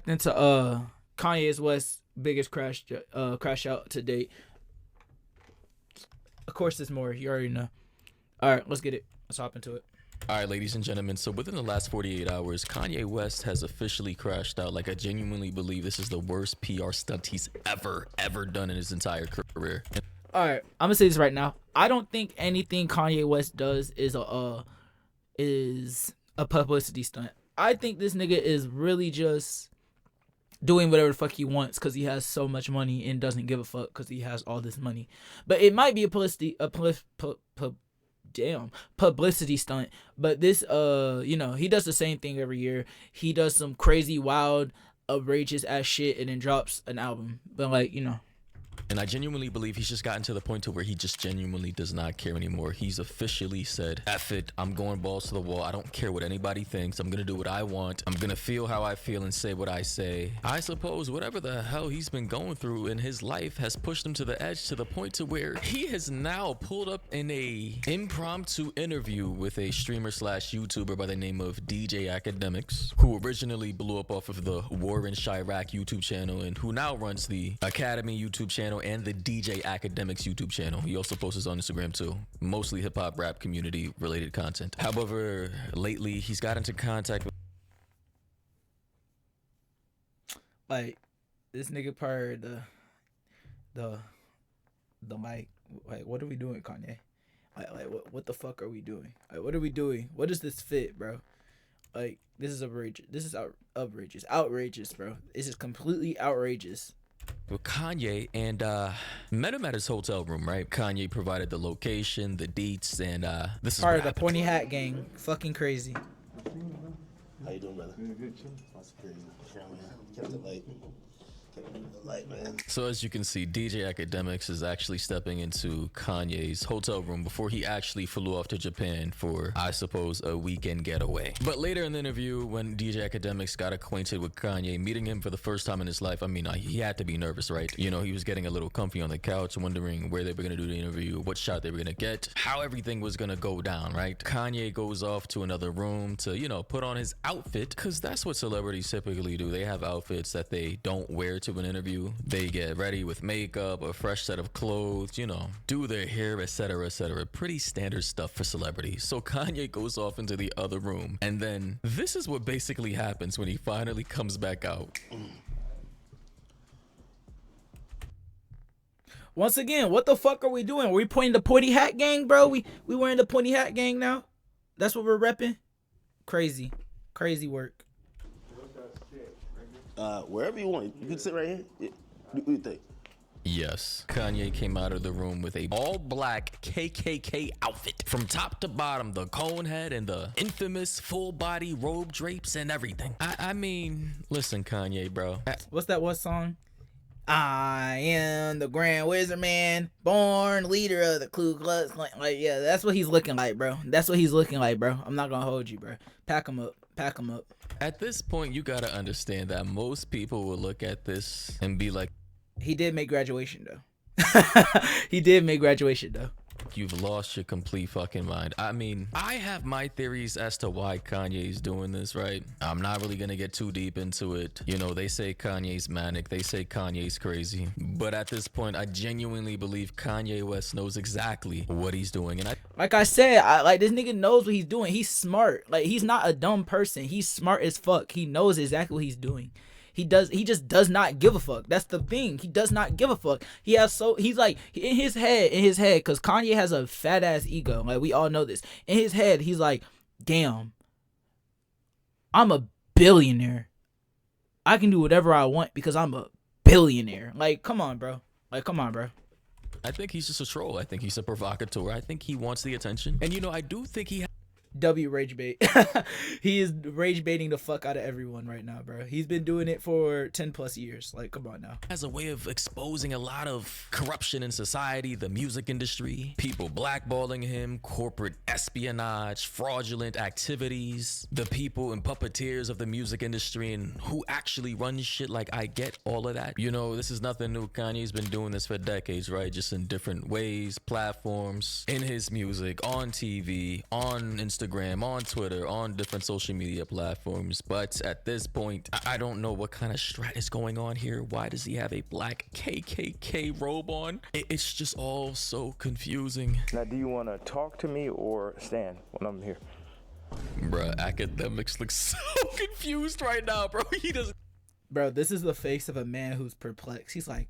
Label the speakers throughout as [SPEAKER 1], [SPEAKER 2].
[SPEAKER 1] into Kanye's West biggest crash out to date. Of course, there's more. You already know. All right, let's get it. Let's hop into it.
[SPEAKER 2] All right, ladies and gentlemen, so within the last 48 hours, Kanye West has officially crashed out. Like, I genuinely believe this is the worst PR stunt he's ever done in his entire career.
[SPEAKER 1] All right, I'm gonna say this right now. I don't think anything Kanye West does is a publicity stunt. I think this nigga is really just doing whatever the fuck he wants because he has so much money and doesn't give a fuck because he has all this money. But it might be a publicity stunt. But this he does the same thing every year. He does some crazy, wild, outrageous ass shit and then drops an album. But
[SPEAKER 2] And I genuinely believe he's just gotten to the point to where he just genuinely does not care anymore. He's officially said, F it, I'm going balls to the wall. I don't care what anybody thinks. I'm gonna do what I want. I'm gonna feel how I feel and say what I say. I suppose whatever the hell he's been going through in his life has pushed him to the edge, to the point to where he has now pulled up in a impromptu interview with a streamer slash YouTuber by the name of DJ Akademiks, who originally blew up off of the War in Chirac YouTube channel and who now runs the Academy YouTube channel and the DJ Akademiks YouTube channel. He also posts on Instagram too, mostly hip-hop rap community related content. However, lately he's got into contact with
[SPEAKER 1] like this nigga part the mic. Like, what are we doing, Kanye? Like what the fuck are we doing? Like, what are we doing? What does this fit, bro? Like, this is outrageous. This is outrageous, bro. This is completely outrageous.
[SPEAKER 2] with Kanye and met him at his hotel room, right? Kanye provided the location, the deets, and this is
[SPEAKER 1] Part
[SPEAKER 2] what
[SPEAKER 1] of the
[SPEAKER 2] happened.
[SPEAKER 1] pointy hat gang. Fucking crazy.
[SPEAKER 3] How you doing, brother? That's crazy. Kept it light. Light, man.
[SPEAKER 2] So as you can see, DJ Akademiks is actually stepping into Kanye's hotel room before he actually flew off to Japan for, I suppose, a weekend getaway. But later in the interview, when DJ Akademiks got acquainted with Kanye, meeting him for the first time in his life, I mean, he had to be nervous, right? You know, he was getting a little comfy on the couch, wondering where they were going to do the interview, what shot they were going to get, how everything was going to go down, right? Kanye goes off to another room to, put on his outfit, because that's what celebrities typically do. They have outfits that they don't wear to an interview. They get ready with makeup, a fresh set of clothes, do their hair, etc., etc. Pretty standard stuff for celebrities. So Kanye goes off into the other room, and then this is what basically happens when he finally comes back out.
[SPEAKER 1] Once again, what the fuck are we doing? Are we pointing the pointy hat gang, bro? We wearing the pointy hat gang now? That's what we're repping? Crazy work.
[SPEAKER 3] Wherever you want. You can sit right here. Yeah. What do you think?
[SPEAKER 2] Yes, Kanye came out of the room with a all-black KKK outfit. From top to bottom, the cone head and the infamous full-body robe drapes and everything. I mean, listen, Kanye, bro.
[SPEAKER 1] What's that one song? I am the Grand Wizard Man, born leader of the Ku Klux Klan. Like, yeah, that's what he's looking like, bro. That's what he's looking like, bro. I'm not gonna hold you, bro. Pack him up.
[SPEAKER 2] At this point, you gotta understand that most people will look at this and be like,
[SPEAKER 1] he did make graduation, though.
[SPEAKER 2] you've lost your complete fucking mind. I mean, I have my theories as to why Kanye's doing this, right? I'm not really gonna get too deep into it. They say Kanye's manic, they say Kanye's crazy. But at this point, I genuinely believe Kanye West knows exactly what he's doing. And
[SPEAKER 1] like I said, this nigga knows what he's doing. He's smart. Like, he's not a dumb person. He's smart as fuck. He knows exactly what he's doing. He just does not give a fuck. That's the thing. He does not give a fuck. He's like, in his head, because Kanye has a fat ass ego. Like, we all know this. In his head, he's like, damn, I'm a billionaire. I can do whatever I want because I'm a billionaire. Like, come on, bro.
[SPEAKER 2] I think he's just a troll. I think he's a provocateur. I think he wants the attention. And I do think he
[SPEAKER 1] rage bait. He is rage baiting the fuck out of everyone right now, bro. He's been doing it for 10 plus years. Like, come on now.
[SPEAKER 2] has a way of exposing a lot of corruption in society, the music industry, people blackballing him, corporate espionage, fraudulent activities, the people and puppeteers of the music industry and who actually runs shit. Like, I get all of that. This is nothing new. Kanye's been doing this for decades, right? Just in different ways, platforms, in his music, on TV, on Instagram, Instagram, on Twitter, on different social media platforms. But at this point, I don't know what kind of strat is going on here. Why does he have a black KKK robe on? It's just all so confusing.
[SPEAKER 4] Now, do you want to talk to me or stand when I'm here?
[SPEAKER 2] Bruh, Akademiks looks so confused right now, bro. He doesn't.
[SPEAKER 1] Bro, this is the face of a man who's perplexed. He's like,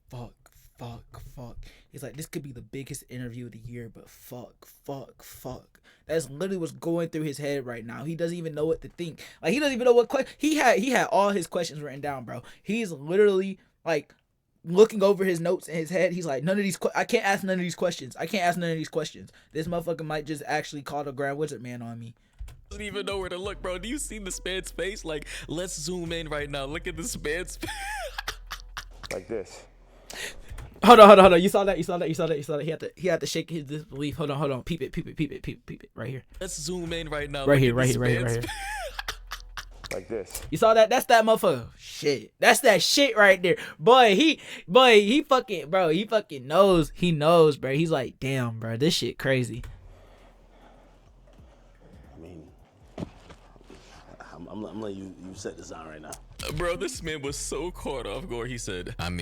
[SPEAKER 1] fuck. He's like, this could be the biggest interview of the year, but fuck. That's literally what's going through his head right now. He doesn't even know what to think. Like, he doesn't even know what question. He had all his questions written down, bro. He's literally like looking over his notes in his head. He's like, I can't ask none of these questions. This motherfucker might just actually call the Grand Wizard Man on me.
[SPEAKER 2] Doesn't even know where to look, bro. Do you see this man's face? Like, let's zoom in right now. Look at this man's face.
[SPEAKER 4] Like this.
[SPEAKER 1] Hold on. You saw that. He had to shake his disbelief. Hold on. Peep it. Right here.
[SPEAKER 2] Let's zoom in right now.
[SPEAKER 1] Right here.
[SPEAKER 4] Like this.
[SPEAKER 1] You saw that? That's that motherfucker. Shit. That's that shit right there. He fucking knows. He knows, bro. He's like, damn, bro, this shit crazy.
[SPEAKER 3] I mean, I'm letting you set this on right now.
[SPEAKER 2] Bro, this man was so caught off guard. He said, I'm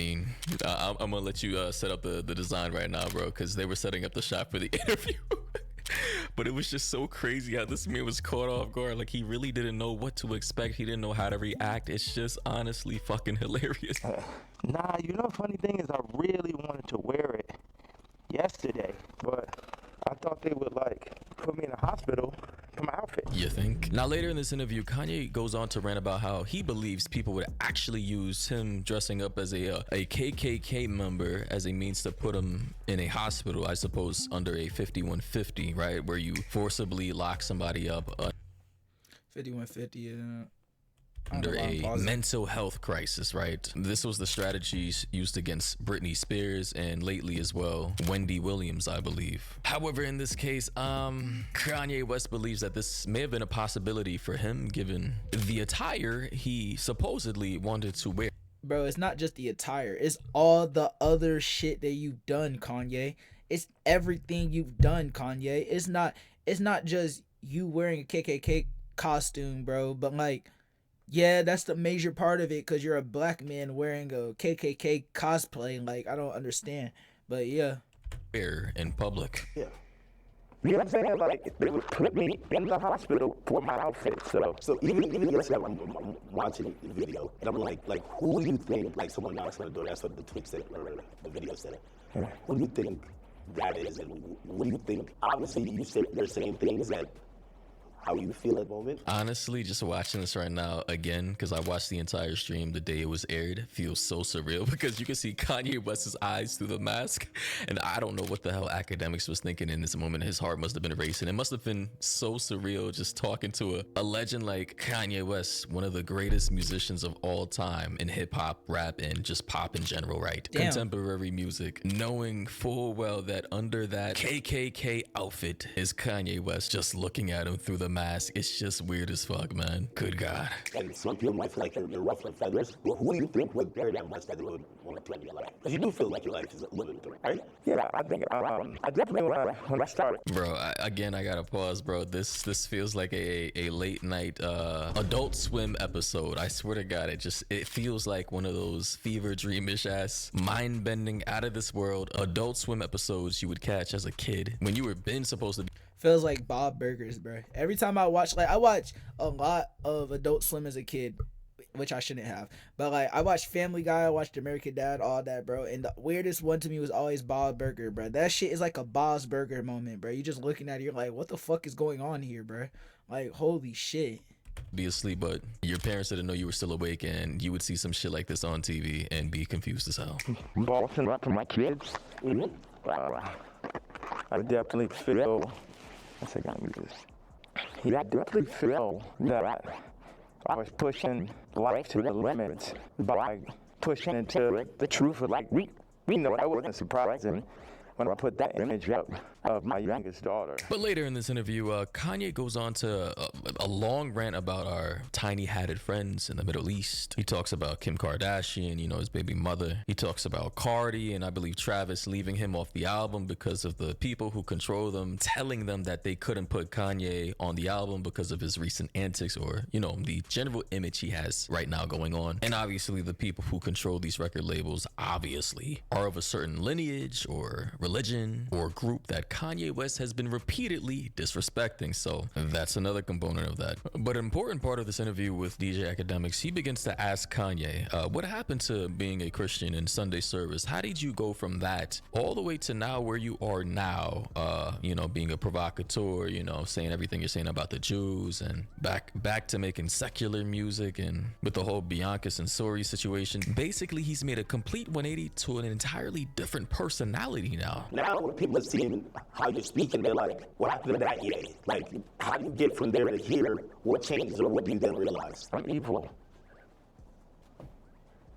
[SPEAKER 2] gonna let you set up the design right now, bro, because they were setting up the shot for the interview. But it was just so crazy how this man was caught off guard. Like, he really didn't know what to expect. He didn't know how to react. It's just honestly fucking hilarious.
[SPEAKER 4] Nah, you know, funny thing is I really wanted to wear it yesterday, but I thought they would like put me in a hospital for my outfit.
[SPEAKER 2] You think? Now, later in this interview, Kanye goes on to rant about how he believes people would actually use him dressing up as a KKK member as a means to put him in a hospital, I suppose, under a 5150, right? Where you forcibly lock somebody up.
[SPEAKER 1] 5150,
[SPEAKER 2] Under a mental health crisis, right? This was the strategies used against Britney Spears and lately as well, Wendy Williams, I believe. However, in this case, Kanye West believes that this may have been a possibility for him given the attire he supposedly wanted to wear.
[SPEAKER 1] Bro, it's not just the attire. It's all the other shit that you've done, Kanye. It's everything you've done, Kanye. It's not just you wearing a KKK costume, bro, but like, yeah, that's the major part of it because you're a black man wearing a KKK cosplay. Like, I don't understand. But yeah.
[SPEAKER 2] In public.
[SPEAKER 3] Yeah.
[SPEAKER 4] You know what I'm saying? Like, they would put me in the hospital for my outfit,
[SPEAKER 3] So even yesterday, I'm watching the video, and I'm like, who do you think, like, someone else going to do? That's what the tweet said, or the video said. Who do you think that is? And what do you think? Obviously, you say they're saying things that how you feel at the moment?
[SPEAKER 2] Honestly, just watching this right now again, because I watched the entire stream the day it was aired, feels so surreal because you can see Kanye West's eyes through the mask, and I don't know what the hell Akademiks was thinking in this moment. His heart must have been racing. It must have been so surreal just talking to a legend like Kanye West, one of the greatest musicians of all time in hip-hop, rap, and just pop in general, right?
[SPEAKER 1] Damn.
[SPEAKER 2] Contemporary music, knowing full well that under that KKK outfit is Kanye West, just looking at him through the mask. It's just weird as fuck, man. Good God.
[SPEAKER 3] Like, some people might feel like they're rough like feathers. Well, who do you think would bear that much that they would want to threaten your life? Because you do feel like your life is a living threat, right?
[SPEAKER 4] Yeah, I think I definitely when I started.
[SPEAKER 2] Bro, I gotta pause, bro. This feels like a late night Adult Swim episode. I swear to God, it feels like one of those fever dreamish ass, mind bending, out of this world Adult Swim episodes you would catch as a kid when you were supposed to be.
[SPEAKER 1] Feels like Bob Burgers, bro. Every time I watch a lot of Adult Swim as a kid, which I shouldn't have. But like, I watched Family Guy, I watched American Dad, all that, bro. And the weirdest one to me was always Bob Burger, bro. That shit is like a Bob's Burger moment, bro. You just looking at it, you're like, what the fuck is going on here, bro? Like, holy shit.
[SPEAKER 2] Be asleep, but your parents didn't know you were still awake, and you would see some shit like this on TV and be confused as hell.
[SPEAKER 4] Bossing up for my kids. I definitely feel. I gotta move this. Yeah, I definitely feel that I was pushing life to the limits by pushing into the truth of, like, we know that wasn't surprising. when I put that image up of my youngest daughter.
[SPEAKER 2] But later in this interview, Kanye goes on to a long rant about our tiny-hatted friends in the Middle East. He talks about Kim Kardashian, you know, his baby mother. He talks about Cardi and I believe Travis leaving him off the album because of the people who control them, telling them that they couldn't put Kanye on the album because of his recent antics or, you know, the general image he has right now going on. And obviously the people who control these record labels obviously are of a certain lineage or religion or group that Kanye West has been repeatedly disrespecting. So that's another component of that. But an important part of this interview with DJ Akademiks, he begins to ask Kanye, what happened to being a Christian in Sunday service? How did you go from that all the way to now where you are now, you know, being a provocateur, you know, saying everything you're saying about the Jews and back to making secular music and with the whole Bianca Censori situation. Basically, he's made a complete 180 to an entirely different personality now.
[SPEAKER 3] Now when people are seeing how you're speaking, they're like, what happened to that year? Like, how do you get from there to here? What changes or what do you then realize?
[SPEAKER 4] I'm evil.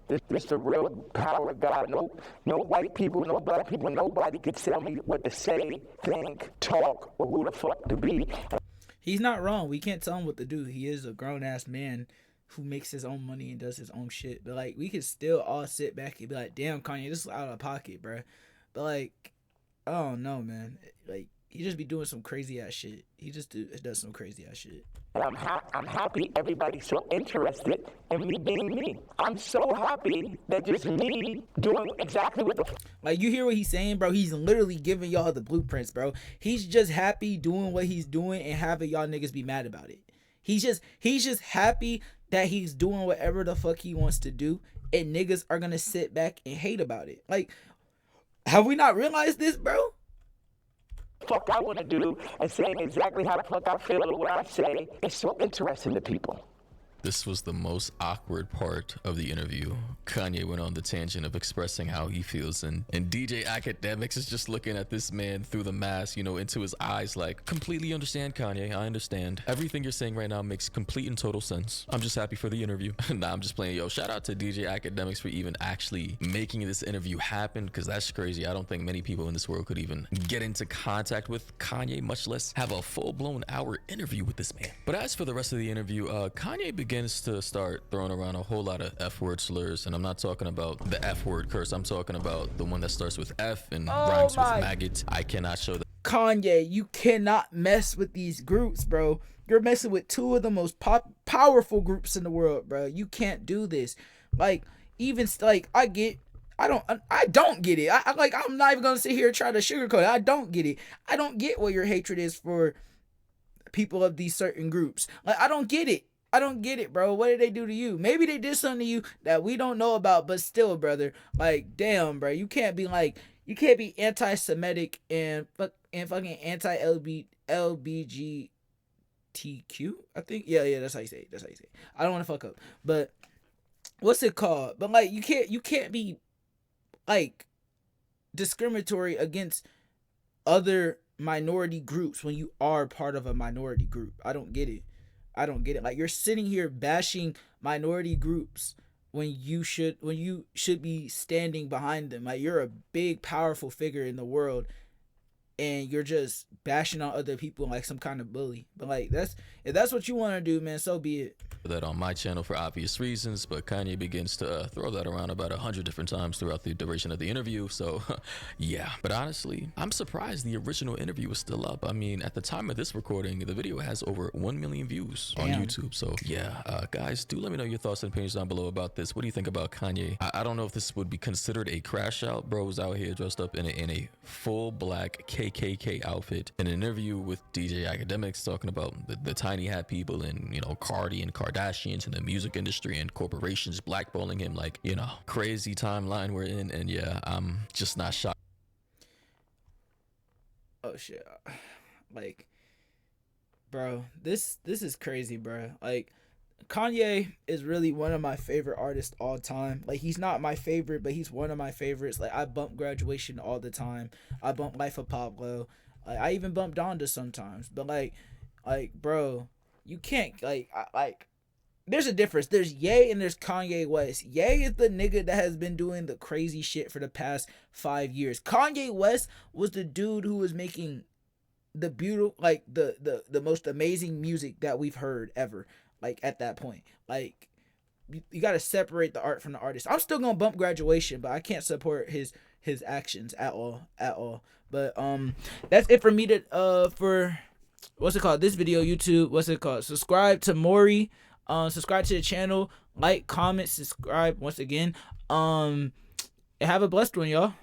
[SPEAKER 4] This the real power of God. No white people, no black people, nobody can tell me what to say, think, talk, or who the fuck to be.
[SPEAKER 1] He's not wrong. We can't tell him what to do. He is a grown-ass man who makes his own money and does his own shit. But, like, we can still all sit back and be like, damn, Kanye, this is out of pocket, bro. But, like, I don't know, man. Like, he just be doing some crazy-ass shit. He just does some crazy-ass shit.
[SPEAKER 4] And I'm happy everybody's so interested in me being me. I'm so happy that just me doing exactly what the
[SPEAKER 1] like, you hear what he's saying, bro? He's literally giving y'all the blueprints, bro. He's just happy doing what he's doing and having y'all niggas be mad about it. He's just happy that he's doing whatever the fuck he wants to do and niggas are gonna sit back and hate about it. Like, have we not realized this, bro?
[SPEAKER 4] fuck I want to do and saying exactly how the fuck I feel or what I say is so interesting to people.
[SPEAKER 2] This was the most awkward part of the interview. Kanye went on the tangent of expressing how he feels, and DJ Akademiks is just looking at this man through the mask, you know, into his eyes like, completely understand, Kanye, I understand. Everything you're saying right now makes complete and total sense. I'm just happy for the interview. Nah, I'm just playing. Yo, shout out to DJ Akademiks for even actually making this interview happen, because that's crazy. I don't think many people in this world could even get into contact with Kanye, much less have a full-blown hour interview with this man. But as for the rest of the interview, Kanye begins to start throwing around a whole lot of F-word slurs, and I'm not talking about the F-word curse. I'm talking about the one that starts with F and rhymes with maggot. I cannot show that.
[SPEAKER 1] Kanye, you cannot mess with these groups, bro. You're messing with two of the most powerful groups in the world, bro. You can't do this. Like, even like, I don't get it. I'm not even gonna sit here and try to sugarcoat it. I don't get it. I don't get what your hatred is for people of these certain groups. Like, I don't get it. I don't get it, bro. What did they do to you? Maybe they did something to you that we don't know about, but still, brother, like, damn, bro, you can't be anti-Semitic and fucking anti-LBGTQ. I think, yeah, that's how you say it. I don't want to fuck up, but what's it called? But like, you can't be like discriminatory against other minority groups when you are part of a minority group. I don't get it. Like, you're sitting here bashing minority groups when you should be standing behind them. Like, you're a big, powerful figure in the world, and you're just bashing on other people like some kind of bully. But like, if that's what you want to do, man, so be it.
[SPEAKER 2] That on my channel for obvious reasons, but Kanye begins to throw that around about 100 different times throughout the duration of the interview. So yeah, but honestly, I'm surprised the original interview is still up. I mean, at the time of this recording, the video has over 1 million views on YouTube. So yeah, guys, do let me know your thoughts and opinions down below about this. What do you think about Kanye? I don't know if this would be considered a crash out. Bro's out here dressed up in a full black KKK outfit in an interview with DJ Akademiks, talking about the tiny hat people and, you know, Cardi and Kardashians in the music industry and corporations blackballing him. Like, you know, crazy timeline we're in. And yeah, I'm just not shocked.
[SPEAKER 1] Oh shit. Like, bro, this is crazy, bro. Like, Kanye is really one of my favorite artists all time. Like, he's not my favorite, but he's one of my favorites. Like, I bump Graduation all the time. I bump Life of Pablo. Like, I even bump Donda sometimes. But like, bro, you can't, there's a difference. There's Ye and there's Kanye West. Ye is the nigga that has been doing the crazy shit for the past 5 years. Kanye West was the dude who was making the beautiful, like the most amazing music that we've heard ever. Like at that point, like you got to separate the art from the artist. I'm still gonna bump Graduation, but I can't support his actions at all. But that's it for me to for what's it called? This video, YouTube. What's it called? Subscribe to Maury. Subscribe to the channel. Like, comment, subscribe once again. And have a blessed one, y'all.